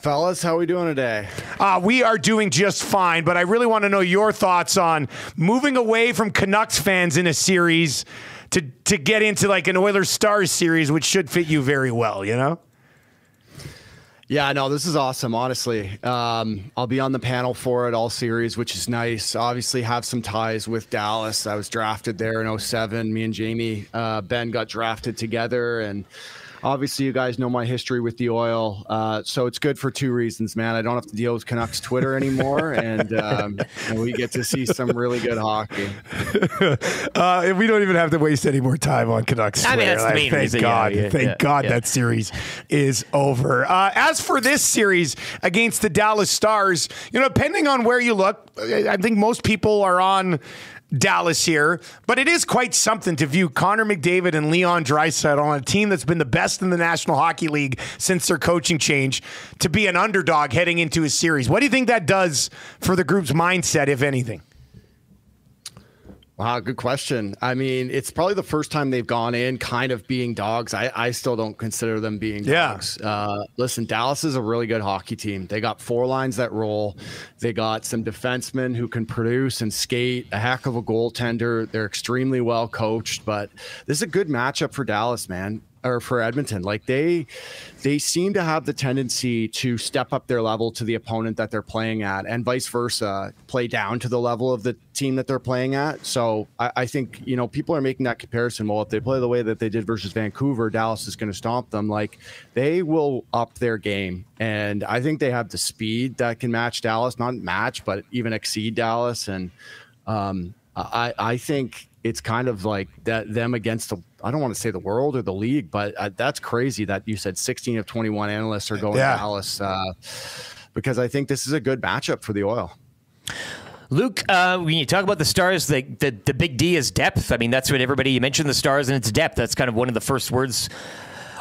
Fellas, how are we doing today? We are doing just fine, but I really want to know your thoughts on moving away from Canucks fans in a series to get into like an Oilers Stars series, which should fit you very well, you know? Yeah, no, this is awesome, honestly. I'll be on the panel for it all series, which is nice. Obviously have some ties with Dallas. I was drafted there in 2007. Me and Jamie Ben got drafted together, and obviously you guys know my history with the Oil. So it's good for two reasons, man. I don't have to deal with Canucks Twitter anymore, and we get to see some really good hockey. We don't even have to waste any more time on Canucks Twitter. I mean, that's the main reason. Thank God that series is over. As for this series against the Dallas Stars, you know, depending on where you look, I think most people are on Dallas here, but it is quite something to view Connor McDavid and Leon Draisaitl on a team that's been the best in the National Hockey League since their coaching change to be an underdog heading into a series. What do you think that does for the group's mindset, if anything? Wow, good question. I mean, it's probably the first time they've gone in kind of being dogs. I still don't consider them being dogs. Listen, Dallas is a really good hockey team. They got four lines that roll. They got some defensemen who can produce and skate, a heck of a goaltender. They're extremely well coached, but this is a good matchup for Dallas, man. Or for Edmonton. Like they seem to have the tendency to step up their level to the opponent that they're playing at, and vice versa, play down to the level of the team that they're playing at. So I think, you know, people are making that comparison. Well, if they play the way that they did versus Vancouver, Dallas is going to stomp them. Like, they will up their game, and I think they have the speed that can match Dallas, not match, but even exceed Dallas. And I think it's kind of like that them against the, I don't want to say the world or the league, but that's crazy that you said 16 of 21 analysts are going to Dallas, because I think this is a good matchup for the Oil. Luke, when you talk about the Stars, the big D is depth. I mean, that's what everybody, you mentioned the Stars and it's depth. That's kind of one of the first words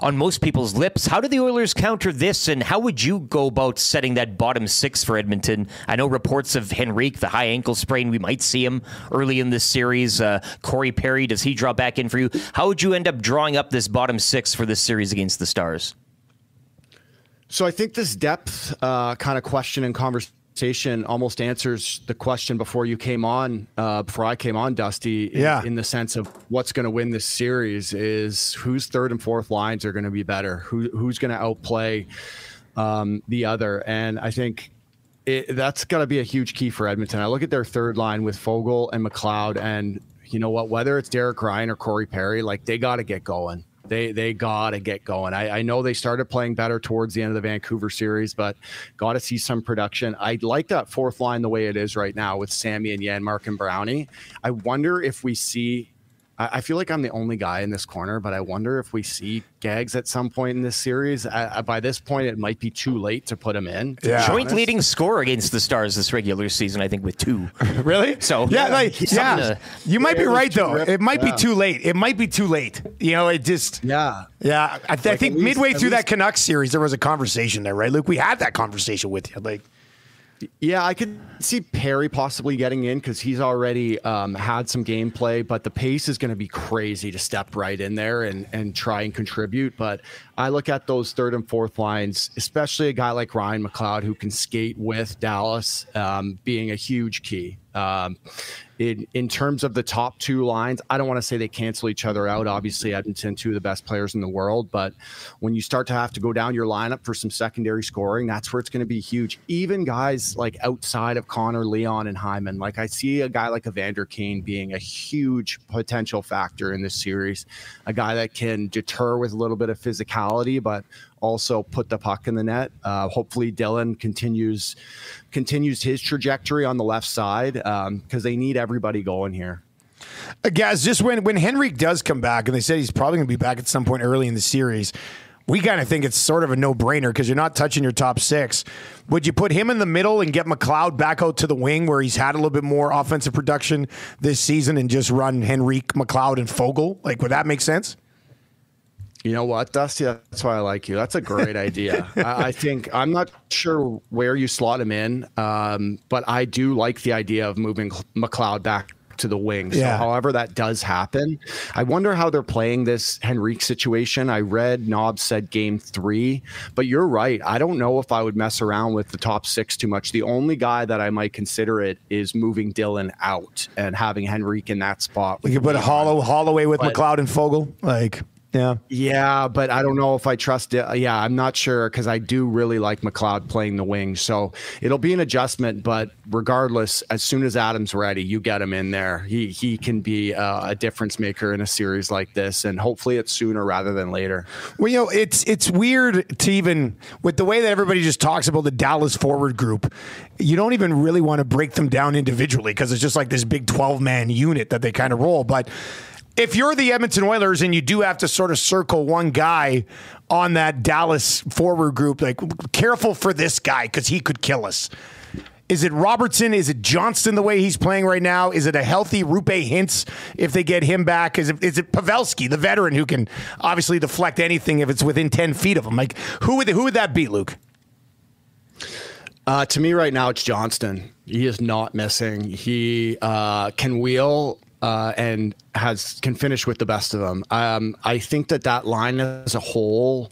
on most people's lips. How do the Oilers counter this, and how would you go about setting that bottom six for Edmonton? I know reports of Henrique, the high ankle sprain. We might see him early in this series. Corey Perry, does he draw back in for you? How would you end up drawing up this bottom six for this series against the Stars? So I think this depth kind of question and conversation almost answers the question before you came on, before I came on, Dusty, in the sense of what's going to win this series is whose third and fourth lines are going to be better, who's going to outplay the other. And I think that's got to be a huge key for Edmonton. I look at their third line with Foegele and McLeod, and you know what, whether it's Derek Ryan or Corey Perry, like, they got to get going. They got to get going. I know they started playing better towards the end of the Vancouver series, but got to see some production. I like that fourth line the way it is right now with Sammy and Janmark and Brownie. I wonder if we see, I feel like I'm the only guy in this corner, but I wonder if we see Gags at some point in this series. By this point, it might be too late to put him in. Joint leading scorer against the Stars this regular season, I think, with 2. Really? So you might be right though. It might be too late. It might be too late. You know, it just I think midway through that Canucks series, there was a conversation there, right, Luke? We had that conversation with you, like. Yeah, I could see Perry possibly getting in because he's already had some gameplay, but the pace is going to be crazy to step right in there and try and contribute. But I look at those third and fourth lines, especially a guy like Ryan McLeod who can skate with Dallas, being a huge key. In terms of the top two lines, I don't want to say they cancel each other out. Obviously, Edmonton, two of the best players in the world. But when you start to have to go down your lineup for some secondary scoring, that's where it's going to be huge. Even guys like outside of Connor, Leon, and Hyman, like I see a guy like Evander Kane being a huge potential factor in this series. A guy that can deter with a little bit of physicality, but also put the puck in the net. Hopefully Dylan continues his trajectory on the left side, because they need everybody going here. Guys, just when Henrique does come back, and they said he's probably going to be back at some point early in the series, we kind of think it's sort of a no-brainer because you're not touching your top six. Would you put him in the middle and get McLeod back out to the wing where he's had a little bit more offensive production this season and just run Henrique, McLeod, and Foegele? Like, would that make sense? You know what, Dusty? That's why I like you. That's a great idea. I think, I'm not sure where you slot him in, but I do like the idea of moving McLeod back to the wing. Yeah. So however that does happen, I wonder how they're playing this Henrique situation. I read Nob said game 3, but you're right. I don't know if I would mess around with the top 6 too much. The only guy that I might consider it is moving Dylan out and having Henrique in that spot. You could put a Holloway with McLeod and Fogle. Yeah, but I don't know if I trust it. Yeah, I'm not sure because I do really like McLeod playing the wing. So it'll be an adjustment, but regardless, as soon as Adam's ready, you get him in there. He can be a difference maker in a series like this, and hopefully it's sooner rather than later. Well, it's weird to even, with the way that everybody just talks about the Dallas forward group, you don't even really want to break them down individually because it's just like this big 12-man unit that they kind of roll. But if you're the Edmonton Oilers and you do have to sort of circle one guy on that Dallas forward group, like, careful for this guy because he could kill us. Is it Robertson? Is it Johnston the way he's playing right now? Is it a healthy Rupe Hintz if they get him back? Is it Pavelski, the veteran who can obviously deflect anything if it's within 10 feet of him? Like, who would that be, Luke? To me right now, it's Johnston. He is not missing. He can wheel and can finish with the best of them. I think that line as a whole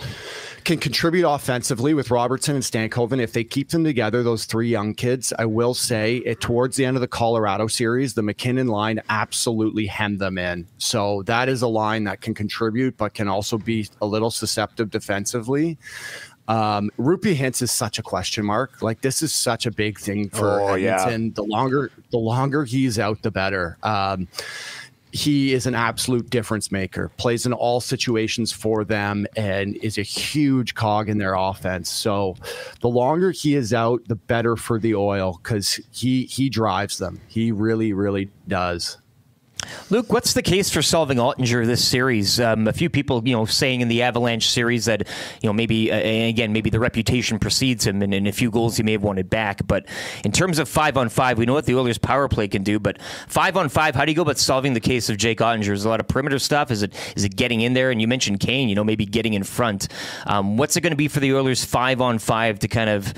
can contribute offensively with Robertson and Stankoven if they keep them together, those 3 young kids. I will say towards the end of the Colorado series, the McKinnon line absolutely hemmed them in. So that is a line that can contribute but can also be a little susceptible defensively. Rupe Hintz is such a question mark. Like, this is such a big thing for Edmonton. Yeah. The longer he's out, the better. He is an absolute difference maker, plays in all situations for them, and is a huge cog in their offense. So the longer he is out, the better for the Oil because he drives them. He really, really does. Luke, what's the case for solving Oettinger this series? A few people, saying in the Avalanche series that, maybe the reputation precedes him, and in a few goals he may have wanted back. But in terms of 5-on-5, we know what the Oilers' power play can do. But 5-on-5, how do you go about solving the case of Jake Oettinger? There's a lot of perimeter stuff. Is it getting in there? And you mentioned Kane, maybe getting in front. What's it going to be for the Oilers 5-on-5 to kind of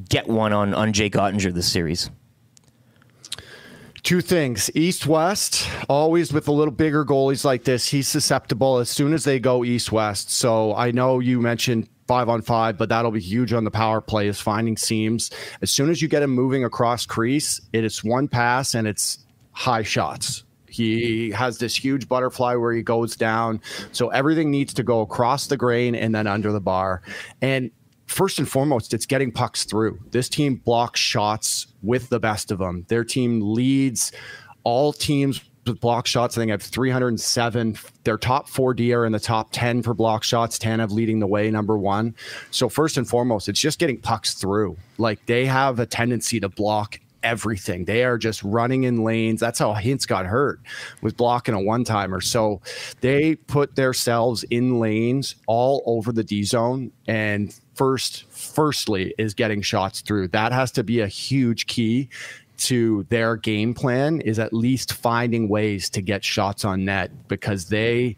get one on Jake Oettinger this series? 2 things. East-West, always with a little bigger goalies like this, he's susceptible as soon as they go East-West. So I know you mentioned 5-on-5, but that'll be huge on the power play is finding seams. As soon as you get him moving across crease, it is one pass and it's high shots. He has this huge butterfly where he goes down. So everything needs to go across the grain and then under the bar. And first and foremost, it's getting pucks through. This team blocks shots with the best of them. Their team leads all teams with block shots. I think I have 307. Their top 4D are in the top 10 for block shots. Tanev leading the way, number 1. So first and foremost, it's just getting pucks through. Like, they have a tendency to block everything. They are just running in lanes. That's how Hintz got hurt, was blocking a one-timer. So they put themselves in lanes all over the D zone, and firstly is getting shots through. That has to be a huge key to their game plan, is at least finding ways to get shots on net, because they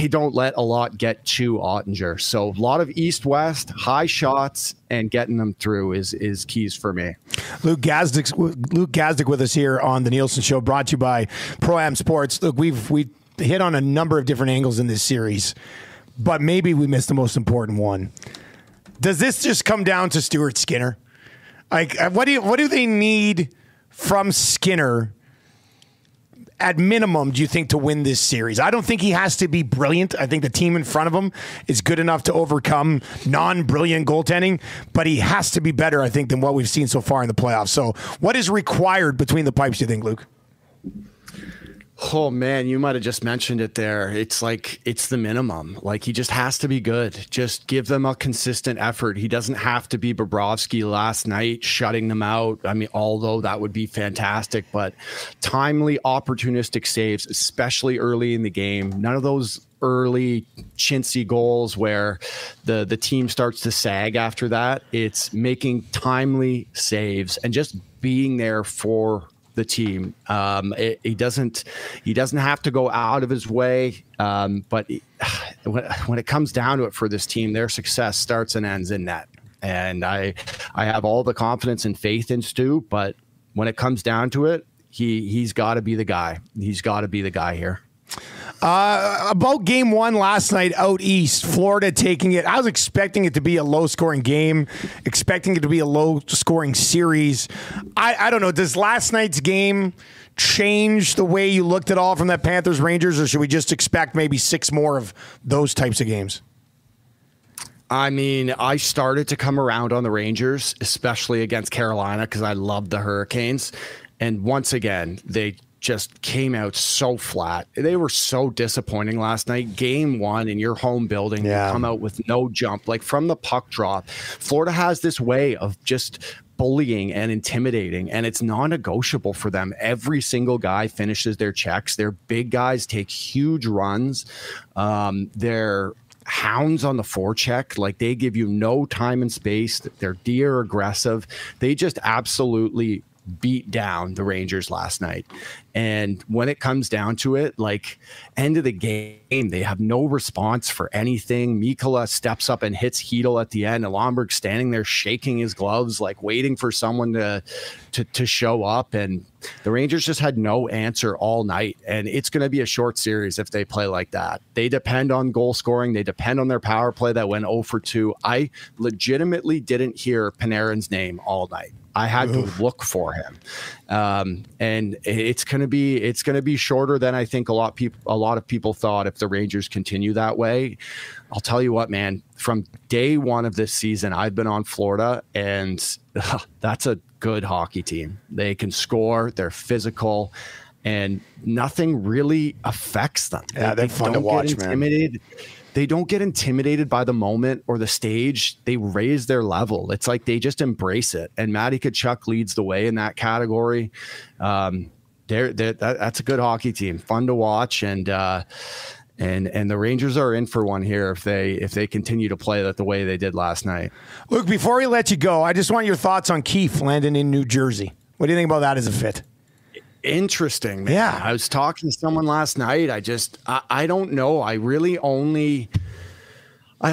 don't let a lot get to Oettinger. So a lot of east-west, high shots, and getting them through is keys for me. Luke Gazdic with us here on the Nielsen Show, brought to you by Pro-Am Sports. Look, we've hit on a number of different angles in this series, but maybe we missed the most important one. Does this just come down to Stuart Skinner? Like, what do they need from Skinner at minimum, do you think, to win this series? I don't think he has to be brilliant. I think the team in front of him is good enough to overcome non-brilliant goaltending, but he has to be better, I think, than what we've seen so far in the playoffs. So what is required between the pipes, do you think, Luke? Oh, man, you might have just mentioned it there. It's like, it's the minimum. Like, he just has to be good. Just give them a consistent effort. He doesn't have to be Bobrovsky last night, shutting them out. I mean, although that would be fantastic, but timely, opportunistic saves, especially early in the game. None of those early chintzy goals where the team starts to sag after that. It's making timely saves and just being there for the team. He doesn't have to go out of his way, but when it comes down to it for this team, their success starts and ends in net. And I have all the confidence and faith in Stu, but when it comes down to it, He's got to be the guy. He's got to be the guy here. About game one last night out east, Florida taking it. I was expecting it to be a low-scoring game, expecting it to be a low-scoring series. I don't know. Does last night's game change the way you looked at all from that Panthers-Rangers, or should we just expect maybe 6 more of those types of games? I mean, I started to come around on the Rangers, especially against Carolina, because I love the Hurricanes. And once again, they just came out so flat. They were so disappointing last night. Game one in your home building, you come out with no jump. Like from the puck drop, Florida has this way of just bullying and intimidating, and it's non-negotiable for them. Every single guy finishes their checks. Their big guys take huge runs. They're hounds on the forecheck. Like, they give you no time and space. Their D are aggressive. They just absolutely beat down the Rangers last night. And when it comes down to it, like, end of the game, they have no response for anything. Mikkola steps up and hits Hedl at the end, and Lomberg's standing there shaking his gloves, like waiting for someone to show up. And the Rangers just had no answer all night. And it's going to be a short series if they play like that. They depend on goal scoring. They depend on their power play that went 0 for 2. I legitimately didn't hear Panarin's name all night. I had to look for him, and it's going to be shorter than I think a lot of people thought if the Rangers continue that way. I'll tell you what, man. From day one of this season, I've been on Florida, and that's a good hockey team. They can score. They're physical, and nothing really affects them. Yeah, they're fun to watch, man. They don't get intimidated by the moment or the stage. They raise their level. It's like they just embrace it. And Matty Tkachuk leads the way in that category. That's a good hockey team, fun to watch, and the Rangers are in for one here if they continue to play that the way they did last night. Luke, before we let you go, I just want your thoughts on Keefe landing in New Jersey. What do you think about that as a fit? Interesting, man. Yeah. I was talking to someone last night. I don't know. I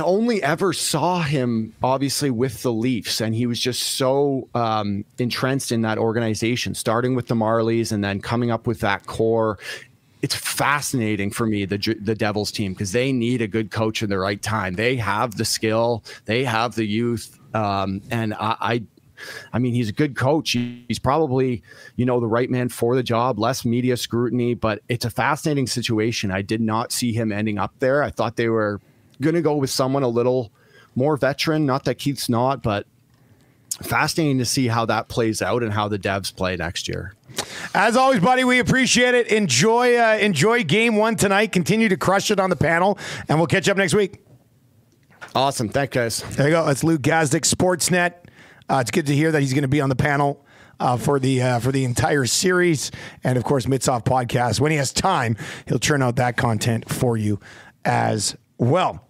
only ever saw him obviously with the Leafs, and he was just so entrenched in that organization, starting with the Marlies and then coming up with that core. It's fascinating for me, the Devils team, because they need a good coach in the right time. They have the skill, they have the youth, and I mean, he's a good coach. He's probably, the right man for the job, less media scrutiny, but it's a fascinating situation. I did not see him ending up there. I thought they were going to go with someone a little more veteran. Not that Keith's not, but fascinating to see how that plays out and how the Devs play next year. As always, buddy, we appreciate it. Enjoy game one tonight. Continue to crush it on the panel, and we'll catch up next week. Awesome. Thanks, guys. There you go. That's Luke Gazdic, Sportsnet. It's good to hear that he's going to be on the panel for the entire series, and of course, Mitsoff podcast. When he has time, he'll churn out that content for you as well.